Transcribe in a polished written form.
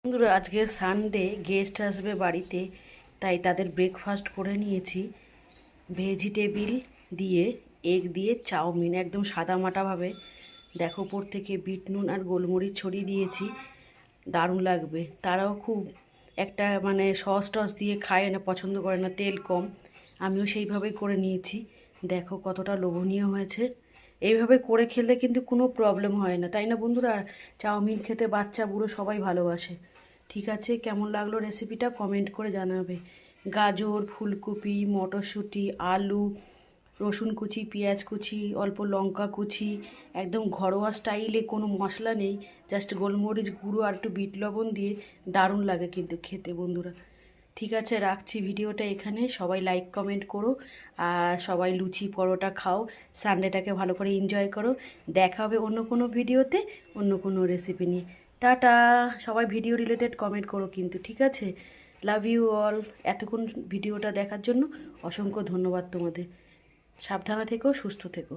বন্ধুরা আজকে Sunday, guest আসবে বাড়িতে, তাই তাদের ব্রেকফাস্ট করে নিয়েছি। ভেজিটেবিল দিয়ে, এগ দিয়ে চাউমিন, একদম সাদামাটাভাবে। দেখো, উপর থেকে বিট নুন আর গোলমরিচ ছড়িয়ে দিয়েছি, দারুণ লাগবে। তারাও খুব একটা সস টস দিয়ে খায় না, পছন্দ করে না, তেল কম। আমিও সেইভাবেই করে নিয়েছি। দেখো কতটা লোভনীয় হয়েছে। এইভাবে করে খেলে কিন্তু কোনো প্রবলেম হয় না, তাই না বন্ধুরা? চাউমিন খেতে বাচ্চা বুড়ো সবাই ভালোবাসে। ঠিক আছে, কেমন লাগলো রেসিপিটা কমেন্ট করে জানাবে। গাজর, ফুলকপি, মটরশুঁটি, আলু, রসুন কুচি, পেঁয়াজ কুচি, অল্প লঙ্কা কুচি, একদম ঘরোয়া স্টাইলে, কোনো মশলা নেই, জাস্ট গোলমরিচ গুঁড়ো আর একটু বিট লবণ দিয়ে দারুণ লাগে কিন্তু খেতে বন্ধুরা। ঠিক আছে, রাখছি ভিডিওটা এখানে। সবাই লাইক কমেন্ট করো, আর সবাই লুচি পরোটা খাও, সানডেটাকে ভালো করে এনজয় করো। দেখা হবে অন্য কোনো ভিডিওতে, অন্য কোনো রেসিপি নিয়ে। টাটা। সবাই ভিডিও রিলেটেড কমেন্ট করো কিন্তু, ঠিক আছে? Love you all. এতক্ষণ ভিডিওটা দেখার জন্য অসংখ্য ধন্যবাদ তোমাদের। সাবধানে থেকো, সুস্থ থেকো।